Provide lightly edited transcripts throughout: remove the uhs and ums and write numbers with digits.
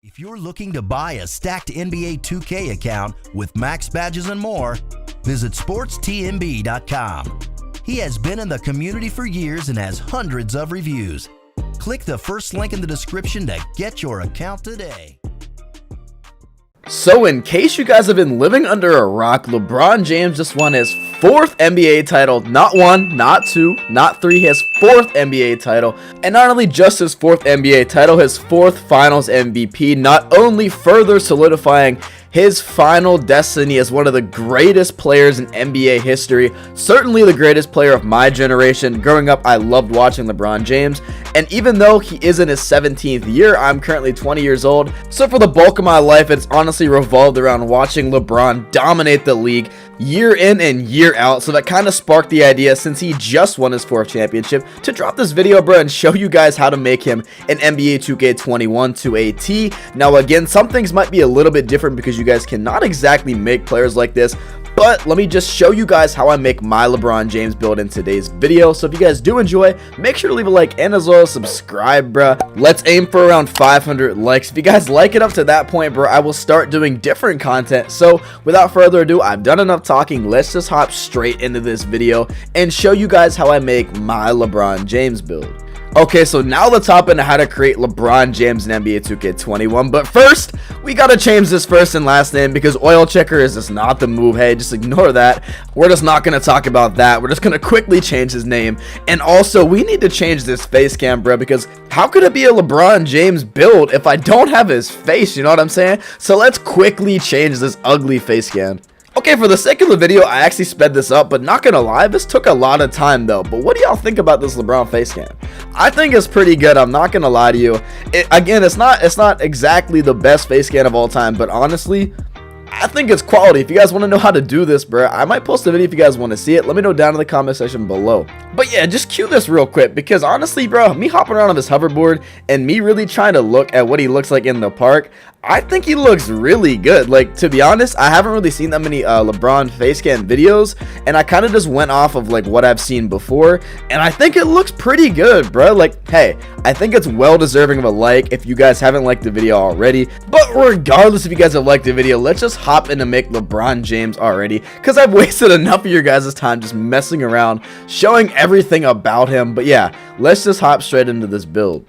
If you're looking to buy a stacked NBA 2K account with max badges and more, visit sportstmb.com. He has been in the community for years and has hundreds of reviews. Click the first link in the description to get your account today. So in case you guys have been living under a rock, LeBron James just won his 4th NBA title. Not 1, not 2, not 3, his 4th NBA title. And not only just his 4th NBA title, his 4th Finals MVP, not only further solidifying his final destiny as one of the greatest players in NBA history, certainly the greatest player of my generation. Growing up, I loved watching LeBron James, and even though he is in his 17th year, I'm currently 20 years old, so for the bulk of my life, it's honestly revolved around watching LeBron dominate the league year in and year out. So that kind of sparked the idea, since he just won his 4th championship, to drop this video, bro, and show you guys how to make him an NBA 2K21 to a T. Now again, some things might be a little bit different because you guys cannot exactly make players like this, but let me just show you guys how I make my LeBron James build in today's video. So if you guys do enjoy, make sure to leave a like and as well as subscribe, bruh. Let's aim for around 500 likes. If you guys like it up to that point, bro, I will start doing different content. So without further ado, I've done enough talking. Let's just hop straight into this video and show you guys how I make my LeBron James build. Okay, so now let's hop into how to create LeBron James in NBA 2K21, but first, we gotta change this first and last name because oil checker is just not the move. Hey, just ignore that. We're just not gonna talk about that. We're just gonna quickly change his name, and also, we need to change this face cam, bro, because how could it be a LeBron James build if I don't have his face, you know what I'm saying? So let's quickly change this ugly face cam. Okay, for the sake of the video, I actually sped this up, but not gonna lie, this took a lot of time though. But what do y'all think about this LeBron face cam? I think it's pretty good. I'm not gonna lie to you. Again, it's not exactly the best face cam of all time, but honestly, I think it's quality. If you guys want to know how to do this, bro, I might post a video if you guys want to see it. Let me know down in the comment section below. But yeah, just cue this real quick because honestly, bro, me hopping around on this hoverboard and me really trying to look at what he looks like in the park, I think he looks really good. Like, to be honest, I haven't really seen that many LeBron facecam videos, and I kind of just went off of like what I've seen before, and I think it looks pretty good, bro. Like, hey, I think it's well deserving of a like if you guys haven't liked the video already. But regardless if you guys have liked the video, let's just hop in to make LeBron James already, because I've wasted enough of your guys' time just messing around, showing everything about him. But yeah, let's just hop straight into this build.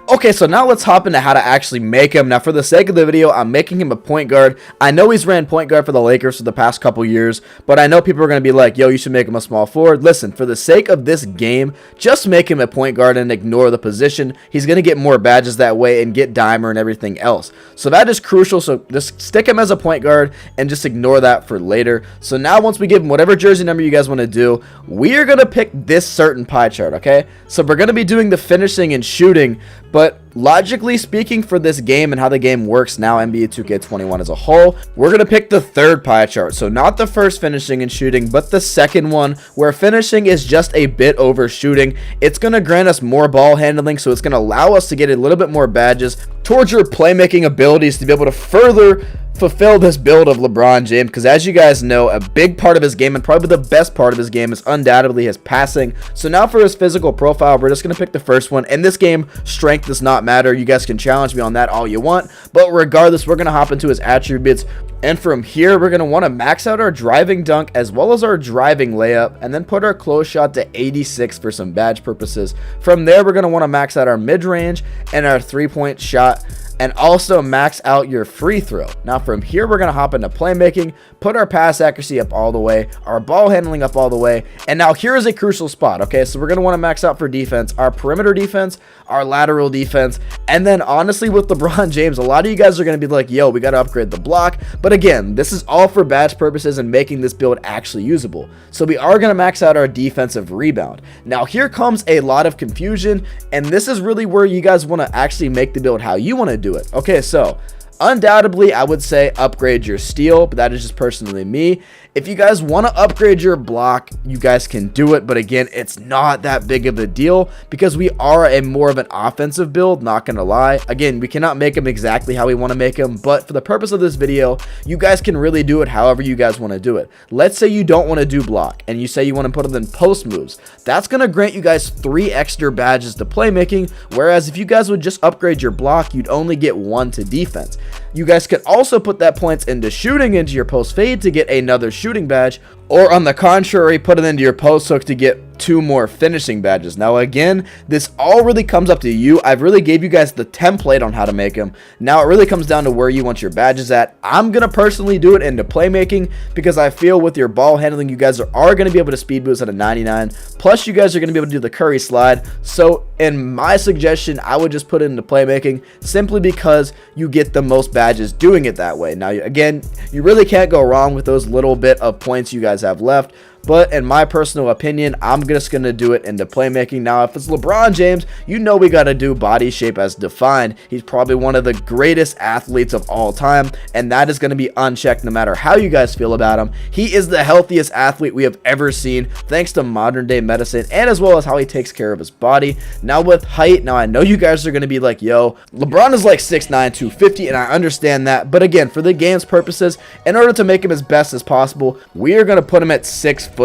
Okay, so now let's hop into how to actually make him. Now, for the sake of the video, I'm making him a point guard. I know he's ran point guard for the Lakers for the past couple years, but I know people are going to be like, yo, you should make him a small forward. Listen, for the sake of this game, just make him a point guard and ignore the position. He's going to get more badges that way and get dimer and everything else. So that is crucial. So just stick him as a point guard and just ignore that for later. So now once we give him whatever jersey number you guys want to do, we are going to pick this certain pie chart, okay? So we're going to be doing the finishing and shooting, but logically speaking, for this game and how the game works now, NBA 2K21 as a whole, we're going to pick the third pie chart. So not the first finishing and shooting, but the second one, where finishing is just a bit over shooting. It's going to grant us more ball handling, so it's going to allow us to get a little bit more badges towards your playmaking abilities to be able to further fulfill this build of LeBron James, because as you guys know, a big part of his game and probably the best part of his game is undoubtedly his passing. So now for his physical profile, we're just going to pick the first one. In this game, strength does not matter. You guys can challenge me on that all you want, but regardless, we're going to hop into his attributes, and from here we're going to want to max out our driving dunk as well as our driving layup, and then put our close shot to 86 for some badge purposes. From there, we're going to want to max out our mid-range and our three-point shot, and also max out your free throw. Now from here, we're going to hop into playmaking, put our pass accuracy up all the way, our ball handling up all the way, and now here is a crucial spot, okay? So we're going to want to max out for defense, our perimeter defense, our lateral defense, and then honestly with LeBron James, a lot of you guys are going to be like, yo, we got to upgrade the block, but again, this is all for badge purposes and making this build actually usable. So we are going to max out our defensive rebound. Now here comes a lot of confusion, and this is really where you guys want to actually make the build how you want to do it. Okay, so Undoubtedly, I would say upgrade your steal, but that is just personally me. If you guys want to upgrade your block, you guys can do it, but again, it's not that big of a deal because we are a more of an offensive build, not gonna lie. Again, we cannot make them exactly how we want to make them, but for the purpose of this video, you guys can really do it however you guys want to do it. Let's say you don't want to do block and you say you want to put it in post moves. That's gonna grant you guys 3 extra badges to playmaking, whereas if you guys would just upgrade your block, you'd only get 1 to defense. You guys could also put that points into shooting into your post fade to get another shooting badge, or on the contrary, put it into your post hook to get 2 more finishing badges. Now again, this all really comes up to you. I've really gave you guys the template on how to make them. Now it really comes down to where you want your badges at. I'm gonna personally do it into playmaking because I feel with your ball handling, you guys are gonna be able to speed boost at a 99. Plus you guys are gonna be able to do the Curry slide. So in my suggestion, I would just put it into playmaking simply because you get the most badges doing it that way. Now again, you really can't go wrong with those little bit of points you guys have left. But in my personal opinion, I'm just going to do it into playmaking. Now, if it's LeBron James, you know we got to do body shape as defined. He's probably one of the greatest athletes of all time, and that is going to be unchecked no matter how you guys feel about him. He is the healthiest athlete we have ever seen, thanks to modern day medicine and as well as how he takes care of his body. Now, with height, now I know you guys are going to be like, yo, LeBron is like 6'9", 250, and I understand that. But again, for the game's purposes, in order to make him as best as possible, we are going to put him at 6'6",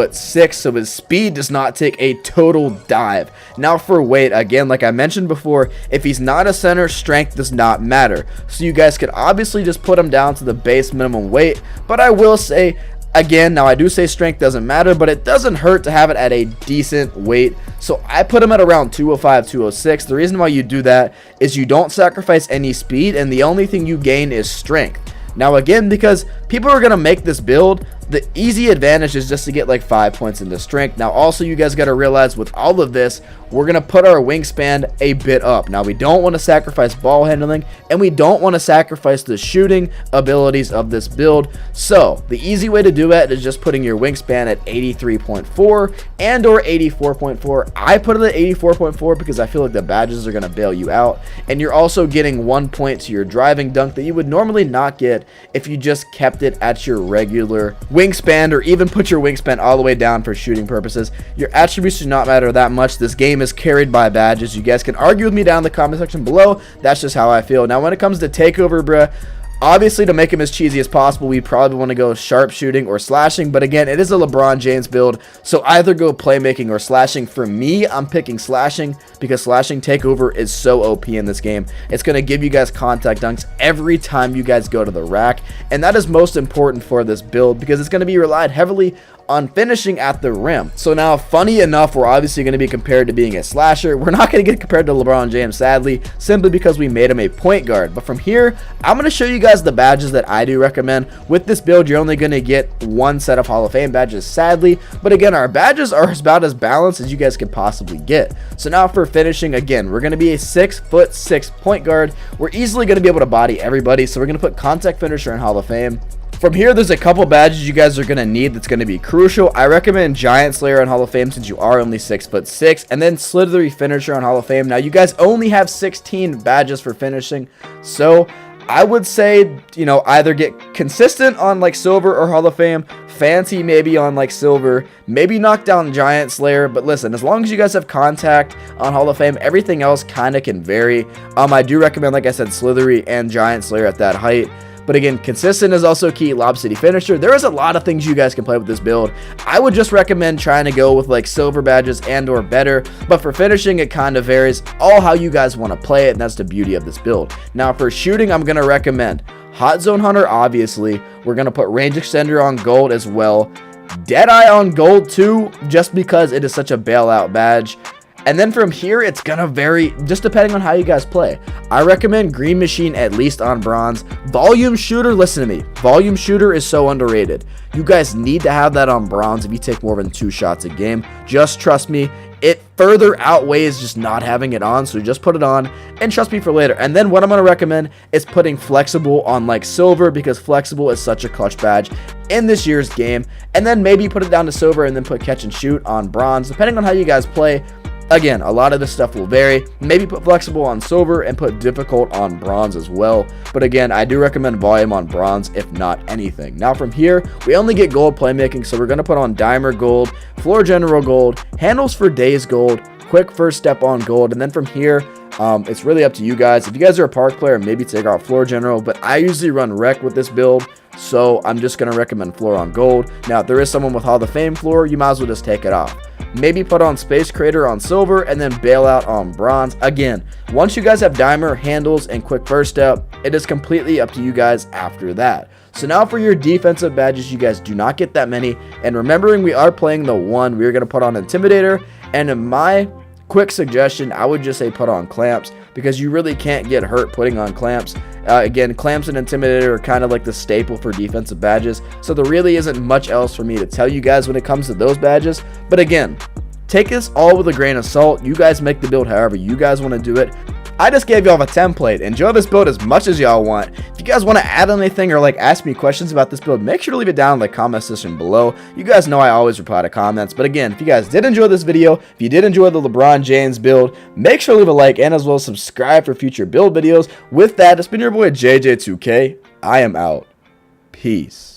so his speed does not take a total dive. Now for weight, again, like I mentioned before, if he's not a center, strength does not matter. So you guys could obviously just put him down to the base minimum weight, but I will say, again, now I do say strength doesn't matter, but it doesn't hurt to have it at a decent weight. So I put him at around 205, 206. The reason why you do that is you don't sacrifice any speed, and the only thing you gain is strength. Now again, because people are going to make this build, the easy advantage is just to get like 5 points into strength. Now also, you guys got to realize with all of this, we're going to put our wingspan a bit up. Now we don't want to sacrifice ball handling, and we don't want to sacrifice the shooting abilities of this build. So the easy way to do it is just putting your wingspan at 83.4 and or 84.4. I put it at 84.4 because I feel like the badges are going to bail you out, and you're also getting 1 point to your driving dunk that you would normally not get if you just kept it at your regular wingspan, or even put your wingspan all the way down for shooting purposes. Your attributes do not matter that much. This game is carried by badges. You guys can argue with me down in the comment section below. That's just how I feel. Now when it comes to takeover, bruh, obviously, to make him as cheesy as possible, we probably want to go sharpshooting or slashing. But again, it is a LeBron James build, so either go playmaking or slashing. For me, I'm picking slashing because slashing takeover is so OP in this game. It's going to give you guys contact dunks every time you guys go to the rack, and that is most important for this build because it's going to be relied heavily on finishing at the rim. So now, funny enough, we're obviously going to be compared to being a slasher. We're not going to get compared to LeBron James, sadly, simply because we made him a point guard. But from here, I'm going to show you guys the badges that I do recommend. With this build, you're only going to get 1 set of Hall of Fame badges, sadly. But again, our badges are about as balanced as you guys could possibly get. So now for finishing, again, we're going to be a 6'6" point guard. We're easily going to be able to body everybody. So we're going to put contact finisher in Hall of Fame. From here, there's a couple badges you guys are going to need that's going to be crucial. I recommend Giant Slayer on Hall of Fame since you are only 6'6", and then Slithery Finisher on Hall of Fame. Now, you guys only have 16 badges for finishing, so I would say, you know, either get consistent on like Silver or Hall of Fame, fancy maybe on like Silver, maybe knock down Giant Slayer. But listen, as long as you guys have contact on Hall of Fame, everything else kind of can vary. I do recommend, like I said, Slithery and Giant Slayer at that height. But again, consistent is also key. Lob City Finisher. There is a lot of things you guys can play with this build. I would just recommend trying to go with like silver badges and or better. But for finishing, it kind of varies. All how you guys want to play it, and that's the beauty of this build. Now for shooting, I'm going to recommend Hot Zone Hunter, obviously. We're going to put Range Extender on gold as well. Deadeye on gold too, just because it is such a bailout badge. And then from here, it's going to vary just depending on how you guys play. I recommend Green Machine at least on bronze. Volume Shooter, listen to me. Volume Shooter is so underrated. You guys need to have that on bronze if you take more than 2 shots a game. Just trust me, it further outweighs just not having it on. So just put it on and trust me for later. And then what I'm going to recommend is putting Flexible on like silver, because Flexible is such a clutch badge in this year's game. And then maybe put it down to silver and then put Catch and Shoot on bronze, depending on how you guys play. Again, a lot of this stuff will vary. Maybe put flexible on silver and put difficult on bronze as well. But again, I do recommend volume on bronze, if not anything. Now from here, we only get gold playmaking, so we're going to put on dimer gold, floor general gold, handles for days gold, quick first step on gold, and then from here, it's really up to you guys. If you guys are a park player, maybe take out floor general, but I usually run rec with this build, so I'm just going to recommend floor on gold. Now, if there is someone with Hall of Fame floor, you might as well just take it off. Maybe put on Space Crater on silver and then Bailout on bronze. Again, once you guys have dimer, handles, and quick first step, it is completely up to you guys after that. So now for your defensive badges, you guys do not get that many. And remembering we are playing the 1, we're going to put on Intimidator. And in my quick suggestion, I would just say put on Clamps, because you really can't get hurt putting on Clamps. Again, Clamps and Intimidator are kind of like the staple for defensive badges, so there really isn't much else for me to tell you guys when it comes to those badges. But again, take this all with a grain of salt. You guys make the build however you guys want to do it. I just gave y'all a template. Enjoy this build as much as y'all want. If you guys want to add anything or like ask me questions about this build, make sure to leave it down in the comment section below. You guys know I always reply to comments. But again, if you guys did enjoy this video, if you did enjoy the LeBron James build, make sure to leave a like and as well as subscribe for future build videos. With that, it's been your boy JJ2K. I am out. Peace.